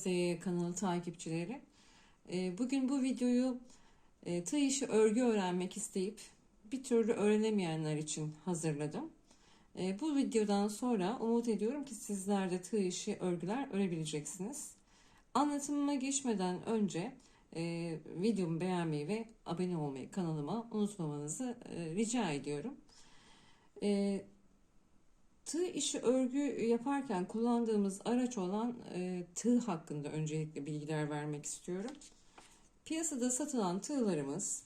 ASY kanalı takipçileri. Bugün bu videoyu tığ işi örgü öğrenmek isteyip bir türlü öğrenemeyenler için hazırladım. Bu videodan sonra umut ediyorum ki sizler de tığ işi örgüler örebileceksiniz. Anlatımıma geçmeden önce videomu beğenmeyi ve abone olmayı kanalıma unutmamanızı rica ediyorum. Tığ işi örgü yaparken kullandığımız araç olan tığ hakkında öncelikle bilgiler vermek istiyorum. Piyasada satılan tığlarımız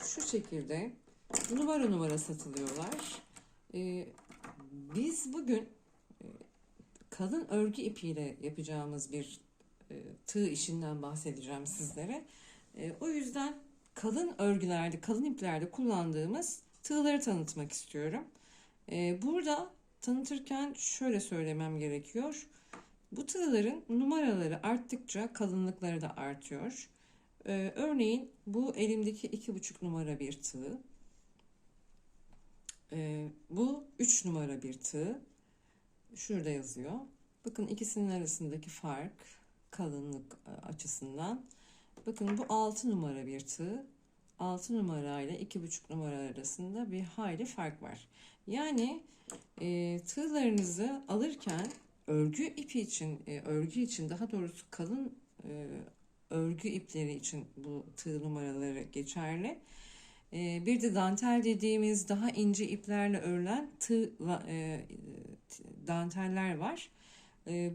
şu şekilde numara numara satılıyorlar. Biz bugün kalın örgü ipiyle yapacağımız bir tığ işinden bahsedeceğim sizlere. O yüzden kalın örgülerde, kalın iplerde kullandığımız tığları tanıtmak istiyorum. Burada tanıtırken şöyle söylemem gerekiyor. Bu tığların numaraları arttıkça kalınlıkları da artıyor. Örneğin bu elimdeki 2,5 numara bir tığ. Bu 3 numara bir tığ. Şurada yazıyor. Bakın ikisinin arasındaki fark kalınlık açısından. Bakın bu 6 numara bir tığ. 6 numara ile 2,5 numara arasında bir hayli fark var. Yani tığlarınızı alırken örgü ipi için, örgü için daha doğrusu kalın örgü ipleri için bu tığ numaraları geçerli. Bir de dantel dediğimiz daha ince iplerle örülen danteller var.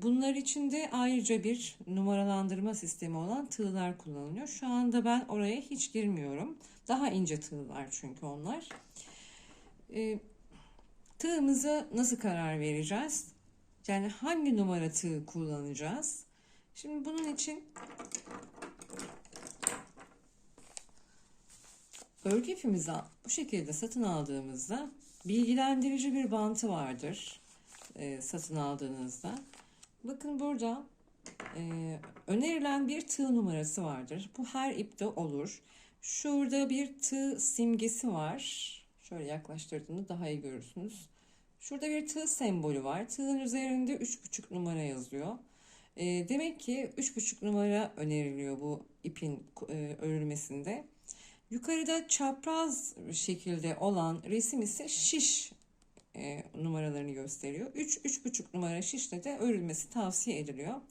Bunlar için de ayrıca bir numaralandırma sistemi olan tığlar kullanılıyor. Şu anda ben oraya hiç girmiyorum. Daha ince tığlar çünkü onlar. Tığımıza nasıl karar vereceğiz? Yani hangi numara tığ kullanacağız? Şimdi bunun için örgü ipimizi bu şekilde satın aldığımızda bilgilendirici bir bantı vardır satın aldığınızda. Bakın burada önerilen bir tığ numarası vardır. Bu her ipte olur. Şurada bir tığ simgesi var. Şöyle yaklaştırdığımda daha iyi görürsünüz. Şurada bir tığ sembolü var. Tığın üzerinde 3,5 numara yazıyor. Demek ki 3,5 numara öneriliyor bu ipin örülmesinde. Yukarıda çapraz şekilde olan resim ise şiş numaralarını gösteriyor. 3,5 numara şişle de örülmesi tavsiye ediliyor.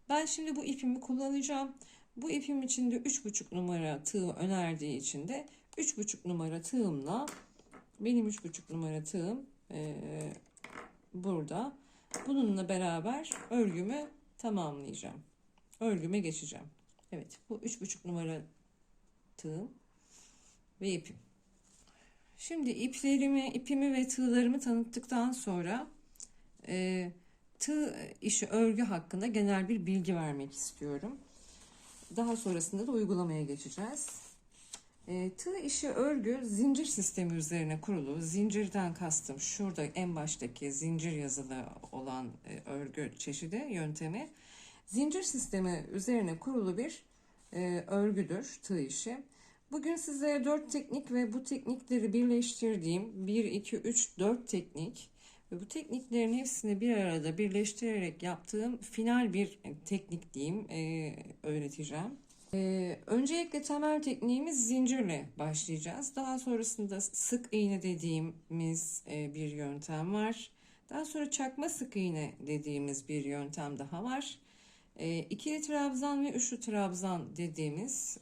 Ben şimdi bu ipimi kullanacağım. Bu ipim içinde 3,5 numara tığ önerdiği için de 3,5 numara tığımla benim 3,5 numara tığım burada. Bununla beraber örgümü tamamlayacağım. Örgüme geçeceğim. Evet, bu 3,5 numara tığım ve ipim. Şimdi ipimi ve tığlarımı tanıttıktan sonra tığ işi örgü hakkında genel bir bilgi vermek istiyorum. Daha sonrasında da uygulamaya geçeceğiz. Tığ işi örgü zincir sistemi üzerine kurulu. Zincirden kastım şurada en baştaki zincir yazılı olan örgü çeşidi, yöntemi. Zincir sistemi üzerine kurulu bir örgüdür tığ işi. Bugün size 4 teknik ve bu teknikleri birleştirdiğim 1, 2, 3, 4 teknik ve bu tekniklerin hepsini bir arada birleştirerek yaptığım final bir teknik diyeyim öğreteceğim. Öncelikle temel tekniğimiz zincirle başlayacağız. Daha sonrasında sık iğne dediğimiz bir yöntem var. Daha sonra çakma sık iğne dediğimiz bir yöntem daha var. İkili trabzan ve üçlü trabzan dediğimiz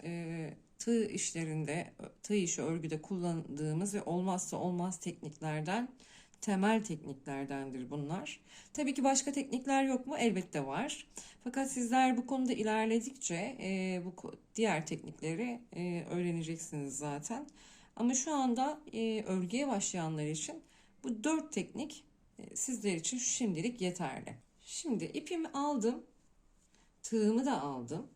tığ işlerinde, tığ işi örgüde kullandığımız ve olmazsa olmaz tekniklerden, temel tekniklerdendir bunlar. Tabii ki başka teknikler yok mu? Elbette var. Fakat sizler bu konuda ilerledikçe bu diğer teknikleri öğreneceksiniz zaten. Ama şu anda örgüye başlayanlar için bu 4 teknik sizler için şimdilik yeterli. Şimdi ipimi aldım, tığımı da aldım.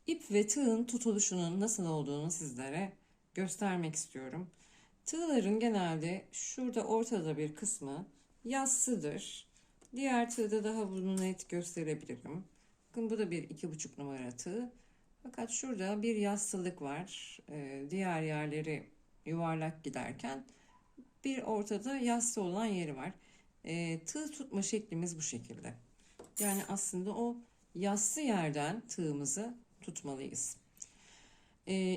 İp ve tığın tutuluşunun nasıl olduğunu sizlere göstermek istiyorum. Tığların genelde şurada ortada bir kısmı yassıdır. Diğer tığda daha bunu net gösterebilirim. Bakın bu da bir 2,5 numara tığ. Fakat şurada bir yassılık var. Diğer yerleri yuvarlak giderken bir ortada yassı olan yeri var. Tığ tutma şeklimiz bu şekilde. Yani aslında o yassı yerden tığımızı tutmalıyız.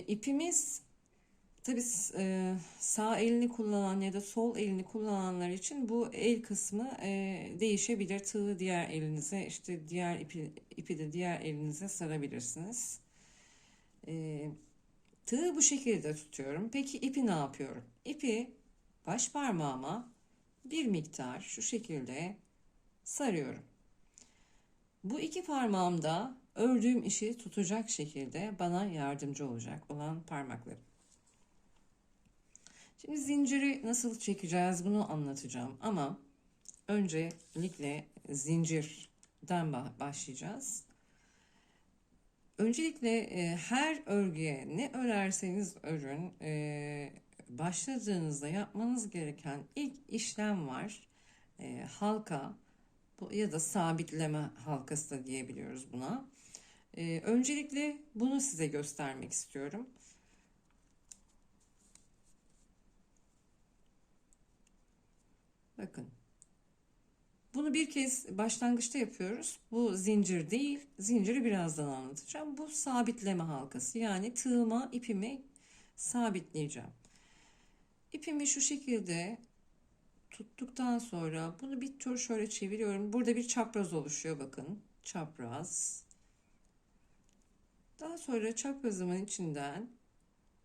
İpimiz tabii sağ elini kullanan ya da sol elini kullananlar için bu el kısmı değişebilir. Tığı diğer elinize, işte diğer ipi de diğer elinize sarabilirsiniz. Tığı bu şekilde tutuyorum. Peki ipi ne yapıyorum? İpi baş parmağıma bir miktar şu şekilde sarıyorum. Bu iki parmağım da ördüğüm işi tutacak şekilde bana yardımcı olacak olan parmaklarım. Şimdi zinciri nasıl çekeceğiz bunu anlatacağım ama öncelikle zincirden başlayacağız. Öncelikle her örgüye ne örerseniz örün, başladığınızda yapmanız gereken ilk işlem var. Halka ya da sabitleme halkası da diyebiliyoruz buna. Öncelikle bunu size göstermek istiyorum. Bakın. Bunu bir kez başlangıçta yapıyoruz. Bu zincir değil. Zinciri birazdan anlatacağım. Bu sabitleme halkası. Yani tığıma ipimi sabitleyeceğim. İpimi şu şekilde tuttuktan sonra bunu bir tur şöyle çeviriyorum. Burada bir çapraz oluşuyor bakın. Çapraz. Daha sonra çaprazımın içinden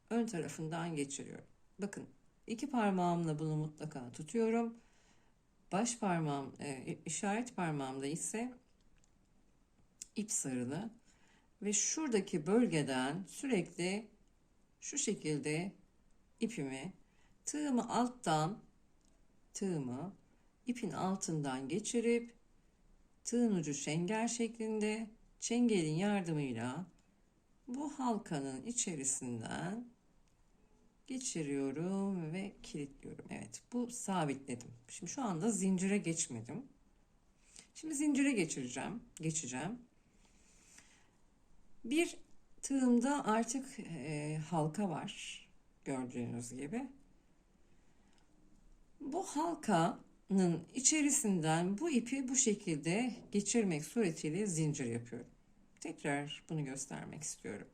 ön tarafından geçiriyorum. Bakın iki parmağımla bunu mutlaka tutuyorum. Baş parmağım, işaret parmağımda ise ip sarılı ve şuradaki bölgeden sürekli şu şekilde ipimi tığımı ipin altından geçirip tığın ucu çengel şeklinde çengelin yardımıyla bu halkanın içerisinden geçiriyorum ve kilitliyorum. Evet, bu sabitledim. Şimdi şu anda zincire geçmedim. Şimdi zincire geçeceğim. Bir tığımda artık halka var. Gördüğünüz gibi. Bu halkanın içerisinden bu ipi bu şekilde geçirmek suretiyle zincir yapıyorum. Tekrar bunu göstermek istiyorum.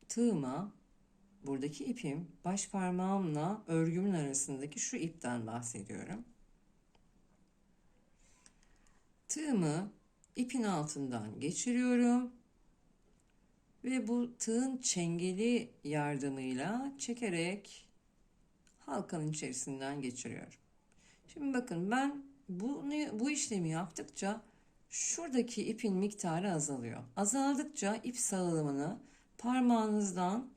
Tığıma buradaki ipim baş parmağımla örgümün arasındaki şu ipten bahsediyorum. Tığımı ipin altından geçiriyorum ve bu tığın çengeli yardımıyla çekerek halkanın içerisinden geçiriyorum. Şimdi bakın ben bu işlemi yaptıkça şuradaki ipin miktarı azalıyor. Azaldıkça ip sağlamını parmağınızdan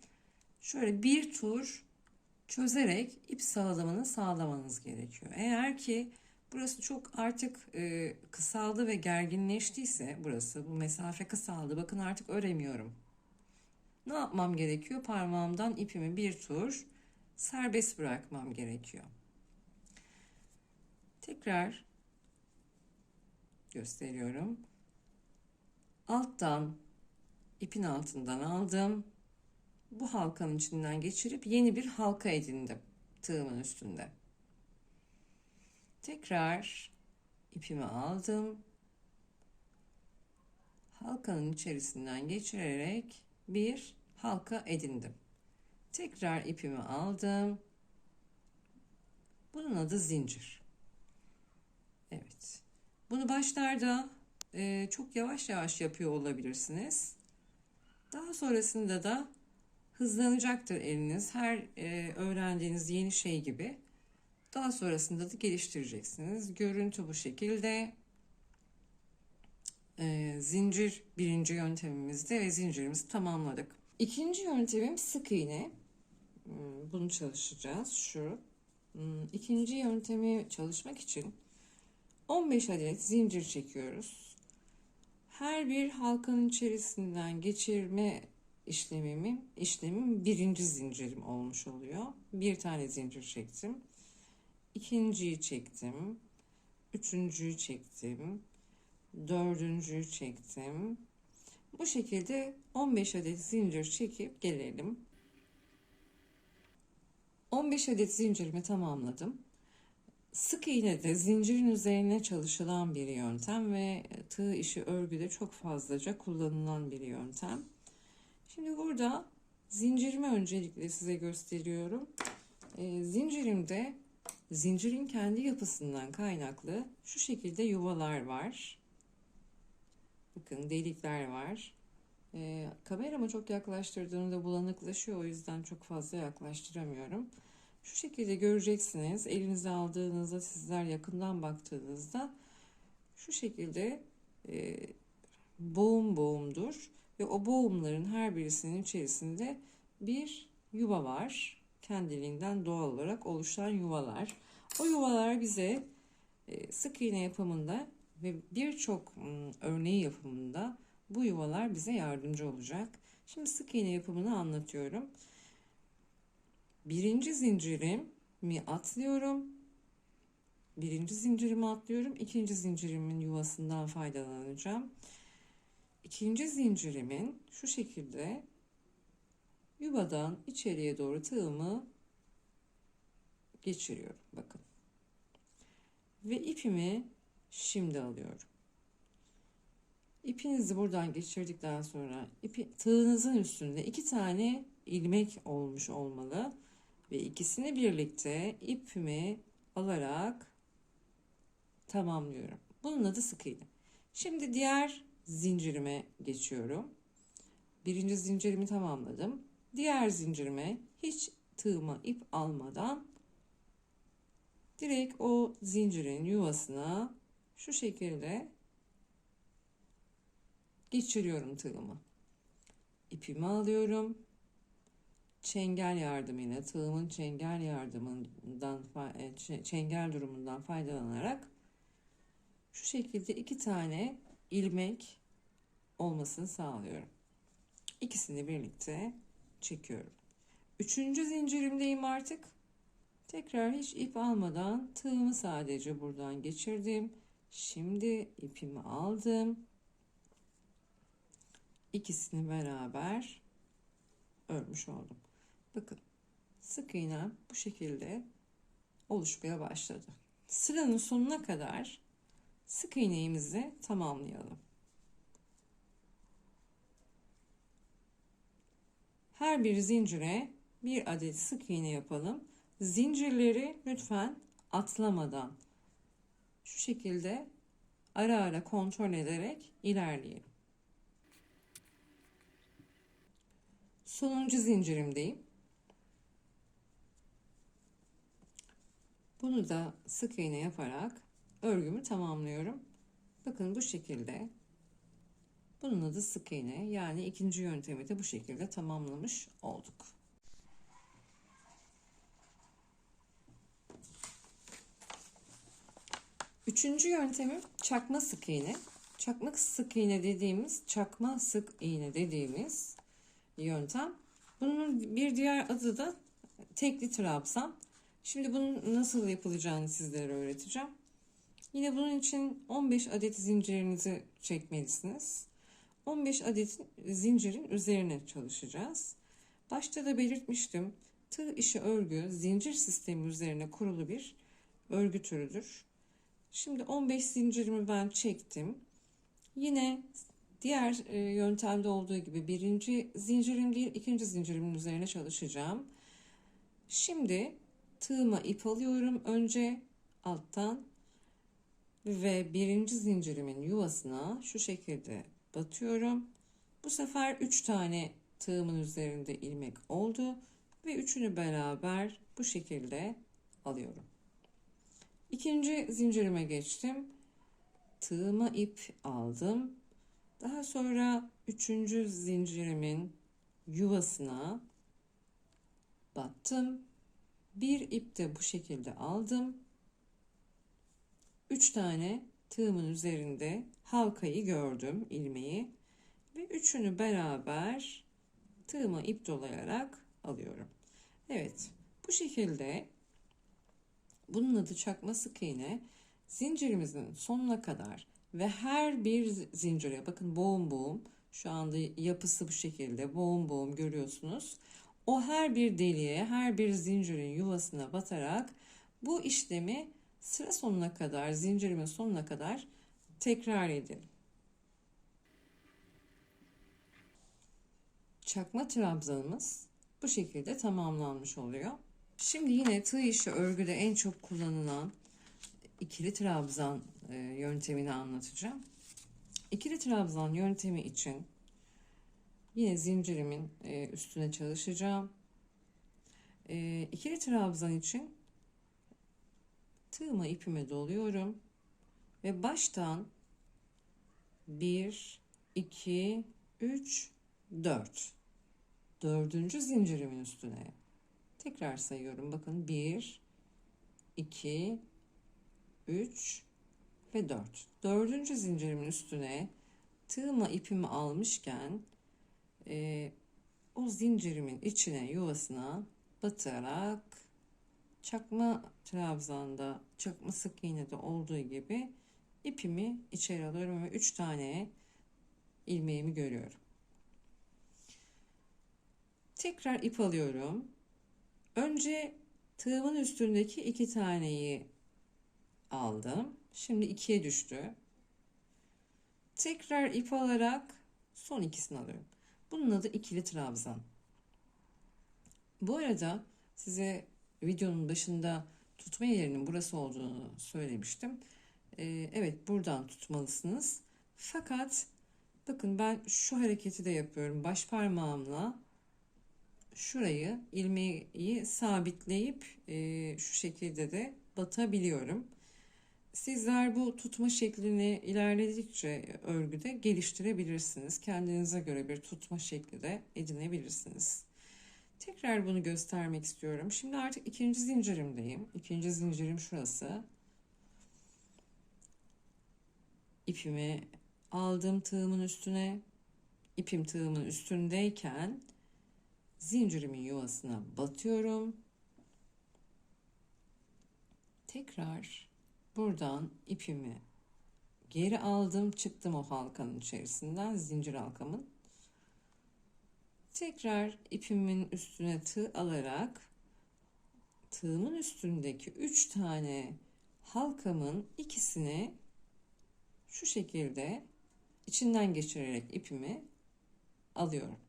şöyle bir tur çözerek ip sağlamını sağlamanız gerekiyor. Eğer ki burası çok artık kısaldı ve gerginleştiyse bu mesafe kısaldı. Bakın artık öremiyorum. Ne yapmam gerekiyor? Parmağımdan ipimi bir tur serbest bırakmam gerekiyor. Tekrar gösteriyorum. Alttan ipin altından aldım. Bu halkanın içinden geçirip yeni bir halka edindim tığımın üstünde. Tekrar ipimi aldım. Halkanın içerisinden geçirerek bir halka edindim. Tekrar ipimi aldım. Bunun adı zincir. Evet. Bunu başlarda çok yavaş yavaş yapıyor olabilirsiniz. Daha sonrasında da hızlanacaktır eliniz. Her öğrendiğiniz yeni şey gibi. Daha sonrasında da geliştireceksiniz. Görüntü bu şekilde. Zincir birinci yöntemimizde ve zincirimizi tamamladık. İkinci yöntemim sık iğne. Bunu çalışacağız. İkinci yöntemi çalışmak için 15 adet zincir çekiyoruz. Her bir halkanın içerisinden geçirme işlemim birinci zincirim olmuş oluyor. Bir tane zincir çektim. İkinciyi çektim. Üçüncüyü çektim. Dördüncüyü çektim. Bu şekilde 15 adet zincir çekip gelelim. 15 adet zincirimi tamamladım. Sık iğne de zincirin üzerine çalışılan bir yöntem ve tığ işi örgüde çok fazlaca kullanılan bir yöntem. Şimdi burada zincirimi öncelikle size gösteriyorum. Zincirimde zincirin kendi yapısından kaynaklı şu şekilde yuvalar var. Bakın delikler var. Kamerama çok yaklaştırdığımda bulanıklaşıyor, o yüzden çok fazla yaklaştıramıyorum. Şu şekilde göreceksiniz. Elinize aldığınızda, sizler yakından baktığınızda şu şekilde boğum boğumdur ve o boğumların her birisinin içerisinde bir yuva var. Kendiliğinden doğal olarak oluşan yuvalar. O yuvalar bize sık iğne yapımında ve birçok örneği yapımında bu yuvalar bize yardımcı olacak. Şimdi sık iğne yapımını anlatıyorum. Birinci zincirimi atlıyorum. Birinci zincirimi atlıyorum. İkinci zincirimin yuvasından faydalanacağım. İkinci zincirimin şu şekilde yuvadan içeriye doğru tığımı geçiriyorum. Bakın. Ve ipimi şimdi alıyorum. İpinizi buradan geçirdikten sonra tığınızın üstünde 2 tane ilmek olmuş olmalı ve ikisini birlikte ipimi alarak tamamlıyorum. Bunun adı sık iğne. Şimdi diğer zincirime geçiyorum. Birinci zincirimi tamamladım. Diğer zincirime hiç tığıma ip almadan direkt o zincirin yuvasına şu şekilde geçiriyorum tığımı. İpimi alıyorum. Çengel yardımıyla, tığımın çengel yardımından, çengel durumundan faydalanarak şu şekilde 2 tane ilmek olmasını sağlıyorum. İkisini birlikte çekiyorum. Üçüncü zincirimdeyim artık. Tekrar hiç ip almadan tığımı sadece buradan geçirdim. Şimdi ipimi aldım. İkisini beraber örmüş oldum. Bakın, sık iğne bu şekilde oluşmaya başladı. Sıranın sonuna kadar sık iğneğimizi tamamlayalım. Her bir zincire bir adet sık iğne yapalım. Zincirleri lütfen atlamadan şu şekilde ara ara kontrol ederek ilerleyelim. Sonuncu zincirimdeyim. Bunu da sık iğne yaparak örgümü tamamlıyorum. Bakın bu şekilde. Bunun adı sık iğne. Yani ikinci yöntemi de bu şekilde tamamlamış olduk. Üçüncü yöntemim çakma sık iğne. Çakma sık iğne dediğimiz yöntem. Bunun bir diğer adı da tekli trabzan. Şimdi bunun nasıl yapılacağını sizlere öğreteceğim. Yine bunun için 15 adet zincirinizi çekmelisiniz. 15 adet zincirin üzerine çalışacağız. Başta da belirtmiştim. Tığ işi örgü zincir sistemi üzerine kurulu bir örgü türüdür. Şimdi 15 zincirimi ben çektim. Yine diğer yöntemde olduğu gibi birinci zincirim değil, ikinci zincirimin üzerine çalışacağım. Şimdi tığıma ip alıyorum önce alttan ve birinci zincirimin yuvasına şu şekilde batıyorum. Bu sefer 3 tane tığımın üzerinde ilmek oldu ve üçünü beraber bu şekilde alıyorum. İkinci zincirime geçtim. Tığıma ip aldım. Daha sonra üçüncü zincirimin yuvasına battım. Bir ip de bu şekilde aldım. 3 tane tığımın üzerinde halkayı gördüm, ilmeği ve üçünü beraber tığıma ip dolayarak alıyorum. Evet, bu şekilde bunun adı çakma sık iğne. Zincirimizin sonuna kadar ve her bir zincire bakın boğum boğum, şu anda yapısı bu şekilde boğum boğum görüyorsunuz. O her bir deliğe, her bir zincirin yuvasına batarak bu işlemi sıra sonuna kadar, zincirimin sonuna kadar tekrar edelim. Çakma trabzanımız bu şekilde tamamlanmış oluyor. Şimdi yine tığ işi örgüde en çok kullanılan ikili trabzan yöntemini anlatacağım. İkili trabzan yöntemi için yine zincirimin üstüne çalışacağım. İkili trabzan için tığımı ipime doluyorum ve baştan 1, 2, 3, 4. Dördüncü zincirimin üstüne tekrar sayıyorum. Bakın 1, 2, 3 ve 4. Dördüncü zincirimin üstüne tığıma ipimi almışken o zincirimin içine, yuvasına batarak çakma trabzanda, çakma sık iğnede olduğu gibi ipimi içeri alıyorum ve 3 tane ilmeğimi görüyorum. Tekrar ip alıyorum. Önce tığımın üstündeki 2 taneyi aldım. Şimdi 2'ye düştü. Tekrar ip alarak son ikisini alıyorum. Bunun adı ikili trabzan. Bu arada size videonun başında tutma yerinin burası olduğunu söylemiştim. Evet, buradan tutmalısınız. Fakat bakın ben şu hareketi de yapıyorum. Baş parmağımla şurayı, ilmeği sabitleyip şu şekilde de batabiliyorum. Sizler bu tutma şeklini ilerledikçe örgüde geliştirebilirsiniz. Kendinize göre bir tutma şekli de edinebilirsiniz. Tekrar bunu göstermek istiyorum. Şimdi artık ikinci zincirimdeyim. İkinci zincirim şurası. İpimi aldım tığımın üstüne. İpim tığımın üstündeyken zincirimin yuvasına batıyorum. Tekrar buradan ipimi geri aldım, çıktım o halkanın içerisinden, zincir halkamın. Tekrar ipimin üstüne tığ alarak tığımın üstündeki 3 tane halkamın ikisini şu şekilde içinden geçirerek ipimi alıyorum.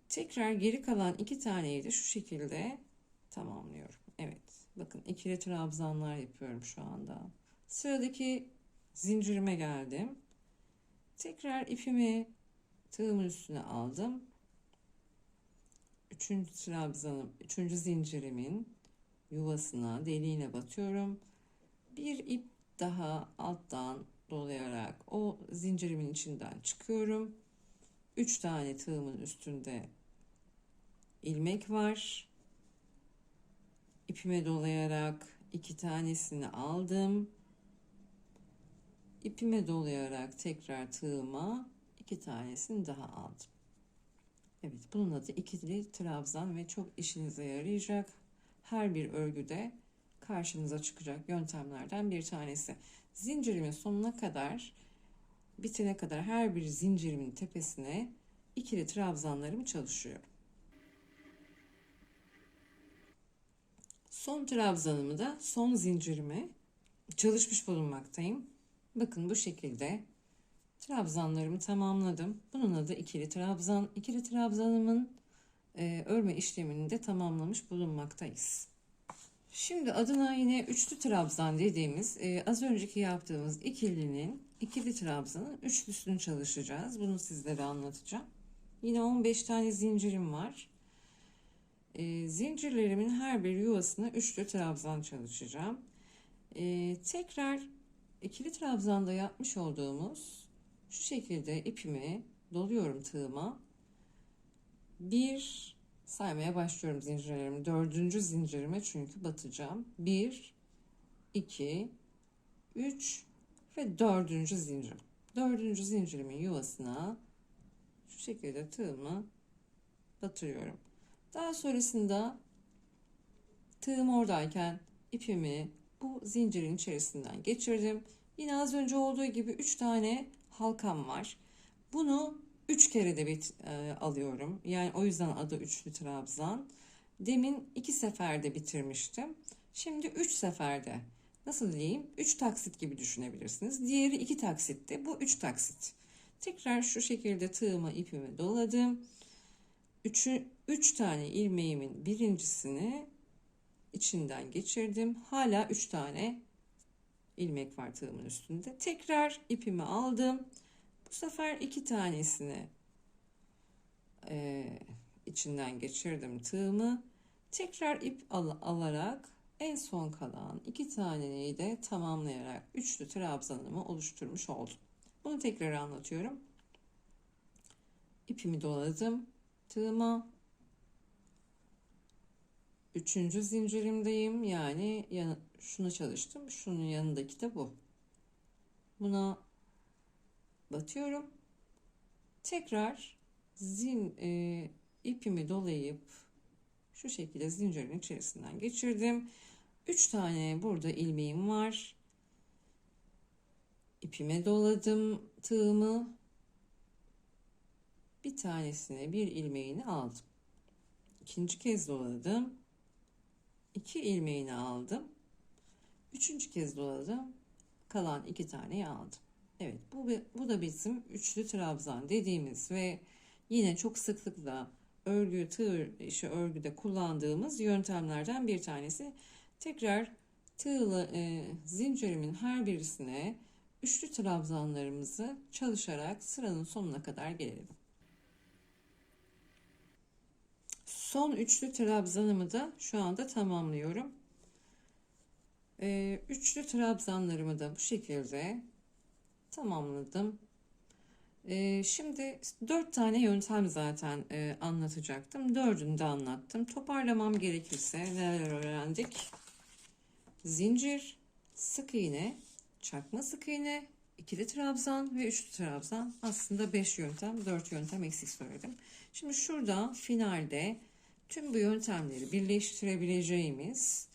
Tekrar geri kalan 2 taneyi de şu şekilde tamamlıyorum. Evet, bakın ikili trabzanlar yapıyorum şu anda. Sıradaki zincirime geldim. Tekrar ipimi tığımın üstüne aldım. Üçüncü trabzanım, üçüncü zincirimin yuvasına, deliğine batıyorum. Bir ip daha alttan dolayarak o zincirimin içinden çıkıyorum. 3 tane tığımın üstünde ilmek var. İpime dolayarak 2 tanesini aldım. İpime dolayarak tekrar tığıma 2 tanesini daha aldım. Evet, bunun adı ikili trabzan ve çok işinize yarayacak. Her bir örgüde karşınıza çıkacak yöntemlerden bir tanesi. Zincirimin sonuna kadar, bitene kadar her bir zincirimin tepesine ikili trabzanlarımı çalışıyorum. Son trabzanımı da son zincirime çalışmış bulunmaktayım. Bakın bu şekilde trabzanlarımı tamamladım. Bunun adı ikili trabzan. İkili trabzanımın örme işlemini de tamamlamış bulunmaktayız. Şimdi adına yine üçlü trabzan dediğimiz az önceki yaptığımız ikili trabzanın üçlüsünü çalışacağız. Bunu sizlere anlatacağım. Yine 15 tane zincirim var. Zincirlerimin her bir yuvasına üçlü trabzan çalışacağım. Tekrar ikili trabzanda yapmış olduğumuz şu şekilde ipimi doluyorum tığıma. Bir saymaya başlıyorum zincirlerimi. Dördüncü zincirime çünkü batacağım. 1, 2, 3 ve dördüncü zincir. Dördüncü zincirimin yuvasına şu şekilde tığımı batırıyorum. Daha sonrasında tığım oradayken ipimi bu zincirin içerisinden geçirdim. Yine az önce olduğu gibi 3 tane halkam var. Bunu 3 kere de alıyorum. Yani o yüzden adı üçlü trabzan. Demin 2 seferde bitirmiştim. Şimdi 3 seferde, nasıl diyeyim, 3 taksit gibi düşünebilirsiniz. Diğeri 2 taksitti. Bu 3 taksit. Tekrar şu şekilde tığıma ipimi doladım. 3 tane ilmeğimin birincisini içinden geçirdim. Hala 3 tane ilmek var tığımın üstünde. Tekrar ipimi aldım. Bu sefer 2 tanesini içinden geçirdim tığımı. Tekrar ip alarak en son kalan 2 taneyi de tamamlayarak üçlü trabzanımı oluşturmuş oldum. Bunu tekrar anlatıyorum. İpimi doladım tığıma. Üçüncü zincirimdeyim. Yani şunu çalıştım. Şunun yanındaki de bu. Buna batıyorum. Tekrar ipimi dolayıp şu şekilde zincirin içerisinden geçirdim. 3 tane burada ilmeğim var. İpime doladım tığımı. Bir tanesine bir ilmeğini aldım. İkinci kez doladım. 2 ilmeğini aldım. Üçüncü kez doladım. Kalan 2 taneyi aldım. Evet, bu da bizim üçlü trabzan dediğimiz ve yine çok sıklıkla tığ işi örgüde kullandığımız yöntemlerden bir tanesi. Tekrar tığla zincirimin her birisine üçlü trabzanlarımızı çalışarak sıranın sonuna kadar gelelim. Son üçlü trabzanımı da şu anda tamamlıyorum. Üçlü trabzanlarımı da bu şekilde tamamladım. Şimdi 4 tane yöntem zaten anlatacaktım. 4'ünü de anlattım. Toparlamam gerekirse neler öğrendik? Zincir, sık iğne, çakma sık iğne, ikili trabzan ve üçlü trabzan. Aslında 5 yöntem, 4 yöntem eksik söyledim. Şimdi şurada finalde tüm bu yöntemleri birleştirebileceğimiz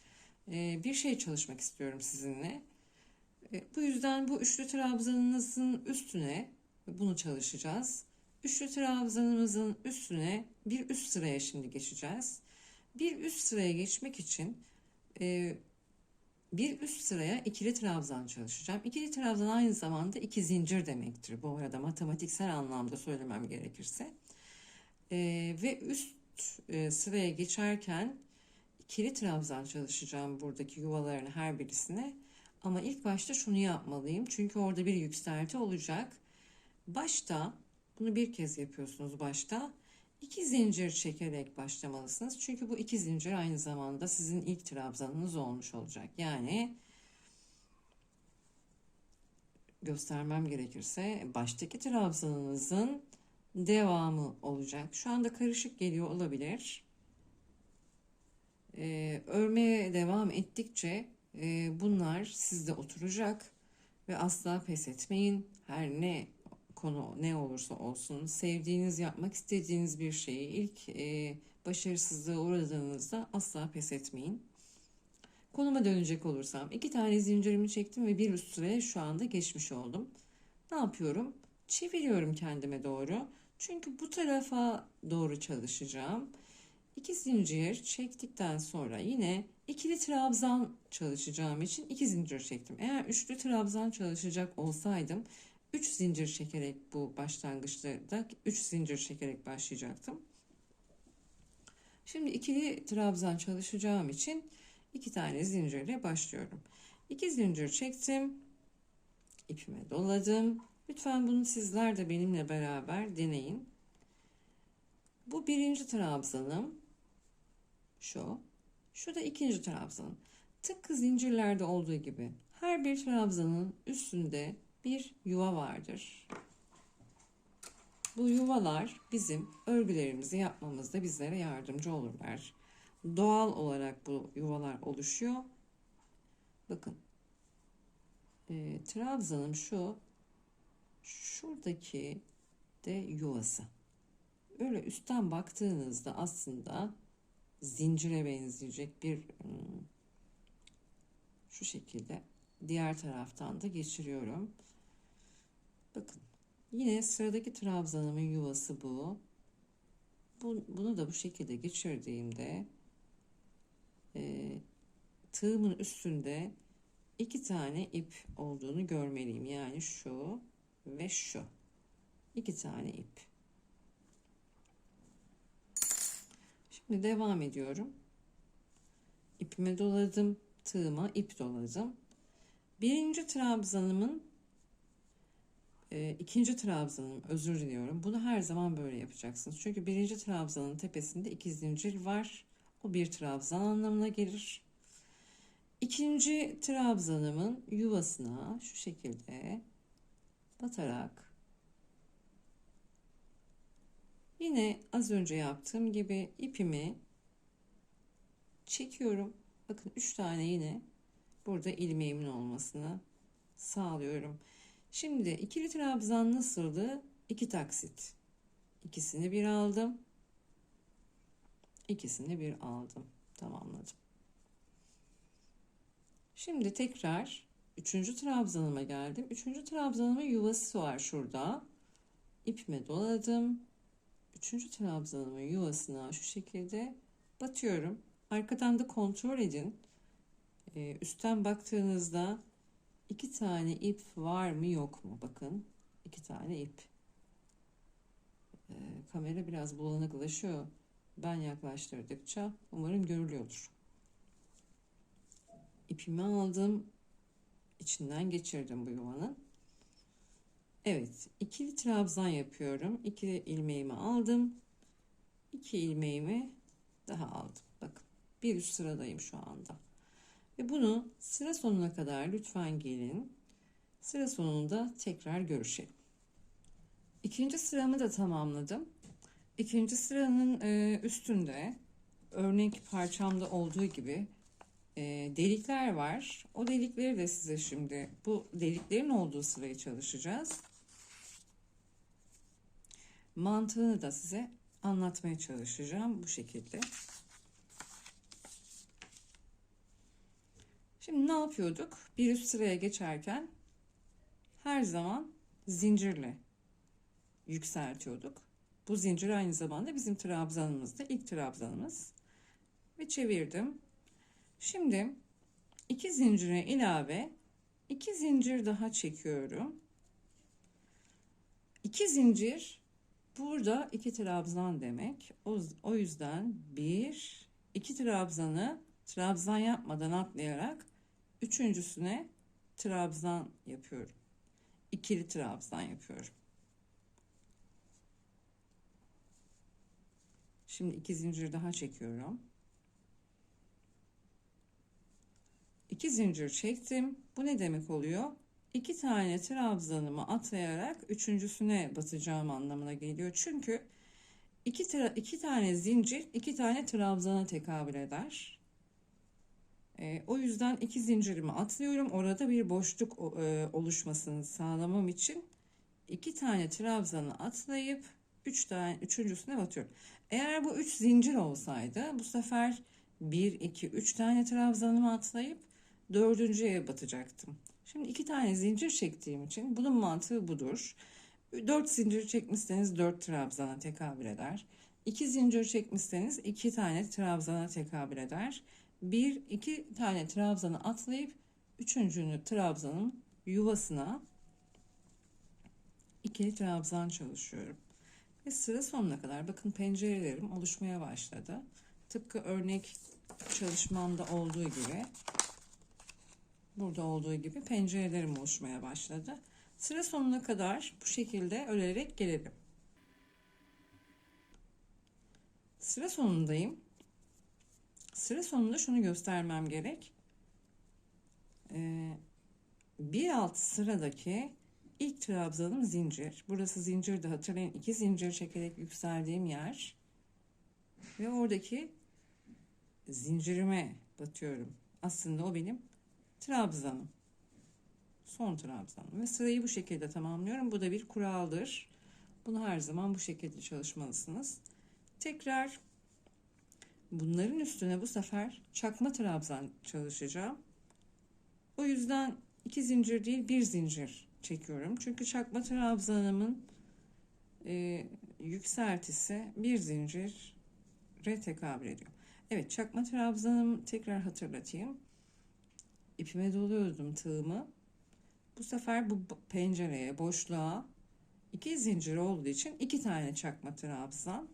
bir şey çalışmak istiyorum sizinle. Bu yüzden bu üçlü trabzanınızın üstüne bunu çalışacağız. Üçlü trabzanımızın üstüne bir üst sıraya şimdi geçeceğiz. Bir üst sıraya geçmek için bir üst sıraya ikili trabzan çalışacağım. İkili trabzan aynı zamanda iki zincir demektir. Bu arada matematiksel anlamda söylemem gerekirse. Ve üst sıraya geçerken ikili trabzan çalışacağım buradaki yuvaların her birisine. Ama ilk başta şunu yapmalıyım. Çünkü orada bir yükselti olacak. Başta bunu bir kez yapıyorsunuz başta. 2 zincir çekerek başlamalısınız. Çünkü bu 2 zincir aynı zamanda sizin ilk trabzanınız olmuş olacak. Yani göstermem gerekirse baştaki trabzanınızın devamı olacak. Şu anda karışık geliyor olabilir. Örmeye devam ettikçe bunlar sizde oturacak ve asla pes etmeyin. Her ne konu ne olursa olsun sevdiğiniz, yapmak istediğiniz bir şeyi ilk başarısızlığa uğradığınızda asla pes etmeyin. Konuma dönecek olursam 2 tane zincirimi çektim ve bir üst sıraya şu anda geçmiş oldum. Ne yapıyorum? Çeviriyorum kendime doğru. Çünkü bu tarafa doğru çalışacağım. 2 zincir çektikten sonra yine ikili trabzan çalışacağım için 2 zincir çektim. Eğer üçlü trabzan çalışacak olsaydım 3 zincir çekerek bu başlangıçta da 3 zincir çekerek başlayacaktım. Şimdi ikili trabzan çalışacağım için 2 tane zincirle başlıyorum. 2 zincir çektim. İpime doladım. Lütfen bunu sizler de benimle beraber deneyin. Bu birinci trabzanım. Şu da ikinci trabzanım. Tıpkı zincirlerde olduğu gibi her bir trabzanın üstünde bir yuva vardır. Bu yuvalar bizim örgülerimizi yapmamızda bizlere yardımcı olurlar. Doğal olarak bu yuvalar oluşuyor. Bakın trabzanım şuradaki de yuvası. Öyle üstten baktığınızda aslında zincire benzeyecek bir şu şekilde diğer taraftan da geçiriyorum. Bakın yine sıradaki trabzanımın yuvası bu. Bunu da bu şekilde geçirdiğimde tığımın üstünde 2 tane ip olduğunu görmeliyim. Yani şu ve şu. 2 tane ip. Şimdi devam ediyorum. İpimi doladım. Tığıma ip doladım. Birinci trabzanımın ikinci trabzanım, özür diliyorum. Bunu her zaman böyle yapacaksınız. Çünkü birinci trabzanın tepesinde 2 zincir var. O bir trabzan anlamına gelir. İkinci trabzanımın yuvasına şu şekilde batarak yine az önce yaptığım gibi ipimi çekiyorum. Bakın 3 tane yine burada ilmeğimin olmasını sağlıyorum. Şimdi ikili trabzan nasıldı? 2 taksit. İkisini bir aldım. İkisini bir aldım. Tamamladım. Şimdi tekrar 3. trabzanıma geldim. 3. trabzanımın yuvası var şurada. İpime doladım. 3. trabzanımın yuvasına şu şekilde batıyorum. Arkadan da kontrol edin. Üstten baktığınızda 2 tane ip var mı yok mu? Bakın 2 tane ip. Kamera biraz bulanıklaşıyor. Ben yaklaştırdıkça umarım görülüyordur. İpimi aldım. İçinden geçirdim bu yuvanın. Evet, ikili trabzan yapıyorum. 2 ilmeğimi aldım. 2 ilmeğimi daha aldım. Bakın bir üst sıradayım şu anda. Ve bunu sıra sonuna kadar lütfen gelin. Sıra sonunda tekrar görüşelim. İkinci sıramı da tamamladım. İkinci sıranın üstünde örnek parçamda olduğu gibi delikler var. O delikleri de size şimdi bu deliklerin olduğu sırayı çalışacağız. Mantığını da size anlatmaya çalışacağım bu şekilde. Şimdi ne yapıyorduk? Bir üst sıraya geçerken her zaman zincirle yükseltiyorduk. Bu zincir aynı zamanda bizim trabzanımızda, ilk trabzanımız. Ve çevirdim. Şimdi 2 zincire ilave 2 zincir daha çekiyorum. 2 zincir burada 2 trabzan demek. O yüzden 2 trabzanı trabzan yapmadan atlayarak üçüncüsüne trabzan yapıyorum. İkili trabzan yapıyorum. Şimdi 2 zincir daha çekiyorum. 2 zincir çektim. Bu ne demek oluyor? 2 tane trabzanımı atlayarak üçüncüsüne batacağım anlamına geliyor. Çünkü 2 tane zincir 2 tane trabzana tekabül eder. O yüzden 2 zincirimi atlıyorum. Orada bir boşluk oluşmasını sağlamam için 2 tane trabzanı atlayıp üçüncüsüne batıyorum. Eğer bu 3 zincir olsaydı bu sefer 1, 2, 3 tane trabzanımı atlayıp dördüncüye batacaktım. Şimdi 2 tane zincir çektiğim için bunun mantığı budur. 4 zincir çekmişseniz 4 trabzana tekabül eder. 2 zincir çekmişseniz 2 tane trabzana tekabül eder. 2 tane trabzanı atlayıp üçüncünü trabzanın yuvasına ikili trabzan çalışıyorum. Ve sıra sonuna kadar bakın pencerelerim oluşmaya başladı. Tıpkı örnek çalışmamda olduğu gibi, burada olduğu gibi pencerelerim oluşmaya başladı. Sıra sonuna kadar bu şekilde örerek gelelim. Sıra sonundayım. Sıra sonunda şunu göstermem gerek. Bir alt sıradaki ilk trabzanım zincir. Burası zincirdi, hatırlayın. 2 zincir çekerek yükseldiğim yer. Ve oradaki zincirime batıyorum. Aslında o benim trabzanım. Son trabzanım. Ve sırayı bu şekilde tamamlıyorum. Bu da bir kuraldır. Bunu her zaman bu şekilde çalışmalısınız. Tekrar bunların üstüne bu sefer çakma trabzan çalışacağım. O yüzden 2 zincir değil 1 zincir çekiyorum. Çünkü çakma trabzanımın yükseltisi 1 zincire tekabül ediyor. Evet, çakma trabzanımı tekrar hatırlatayım. ipime doluyordum tığımı. Bu sefer bu pencereye, boşluğa 2 zincir olduğu için 2 tane çakma trabzan.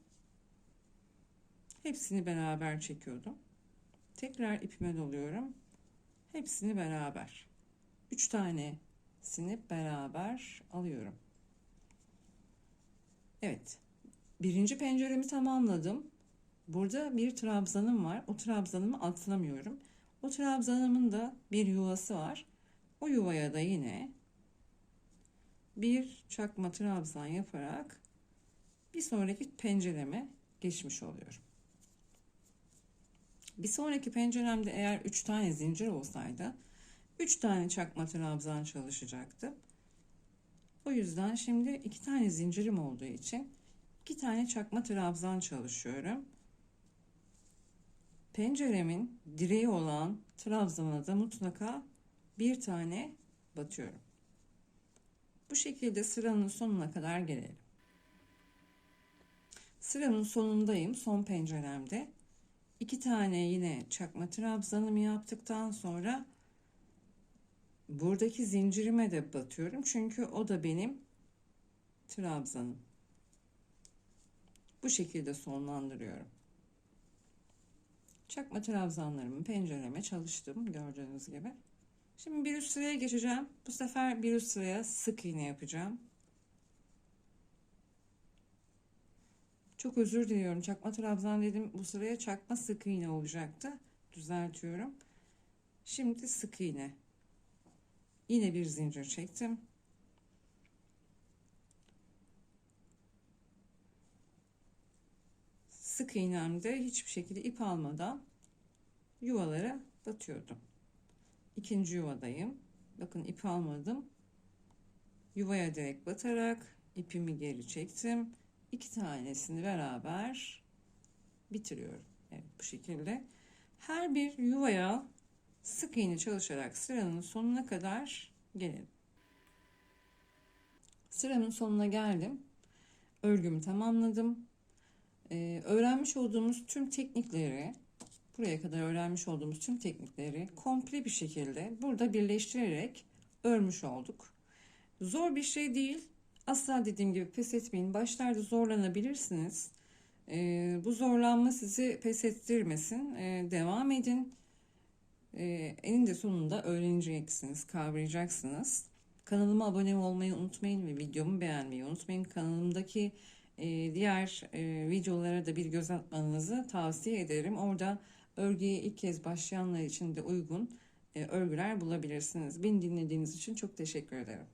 Hepsini beraber çekiyordum. Tekrar ipime doluyorum. Hepsini beraber. 3 tanesini beraber alıyorum. Evet. Birinci penceremi tamamladım. Burada bir trabzanım var. O trabzanımı atlamıyorum. O trabzanımın da bir yuvası var. O yuvaya da yine bir çakma trabzan yaparak bir sonraki pencereme geçmiş oluyorum. Bir sonraki penceremde eğer 3 tane zincir olsaydı 3 tane çakma trabzan çalışacaktı. O yüzden şimdi 2 tane zincirim olduğu için 2 tane çakma trabzan çalışıyorum. Penceremin direği olan trabzana da mutlaka bir tane batıyorum. Bu şekilde sıranın sonuna kadar gelelim. Sıranın sonundayım. Son penceremde. 2 tane yine çakma trabzanımı yaptıktan sonra buradaki zincirime de batıyorum. Çünkü o da benim trabzanım. Bu şekilde sonlandırıyorum. Çakma trabzanlarımı pencereme çalıştım gördüğünüz gibi. Şimdi bir üst sıraya geçeceğim. Bu sefer bir üst sıraya sık iğne yapacağım. Çok özür diliyorum. Çakma trabzan dedim. Bu sıraya çakma sık iğne olacaktı. Düzeltiyorum. Şimdi sık iğne. Yine bir zincir çektim. Sık iğnemde hiçbir şekilde ip almadan yuvalara batıyordum. İkinci yuvadayım. Bakın ip almadım. Yuvaya direkt batarak ipimi geri çektim. 2 tanesini beraber bitiriyorum. Evet, bu şekilde. Her bir yuvaya sık iğne çalışarak sıranın sonuna kadar gelelim. Sıranın sonuna geldim. Örgümü tamamladım. Öğrenmiş olduğumuz tüm teknikleri, buraya kadar öğrenmiş olduğumuz tüm teknikleri komple bir şekilde burada birleştirerek örmüş olduk. Zor bir şey değil. Asla dediğim gibi pes etmeyin. Başlarda zorlanabilirsiniz. Bu zorlanma sizi pes ettirmesin. Devam edin. Eninde sonunda öğreneceksiniz, kavrayacaksınız. Kanalıma abone olmayı unutmayın ve videomu beğenmeyi unutmayın. Kanalımdaki diğer videolara da bir göz atmanızı tavsiye ederim. Orada örgüye ilk kez başlayanlar için de uygun örgüler bulabilirsiniz. Beni dinlediğiniz için çok teşekkür ederim.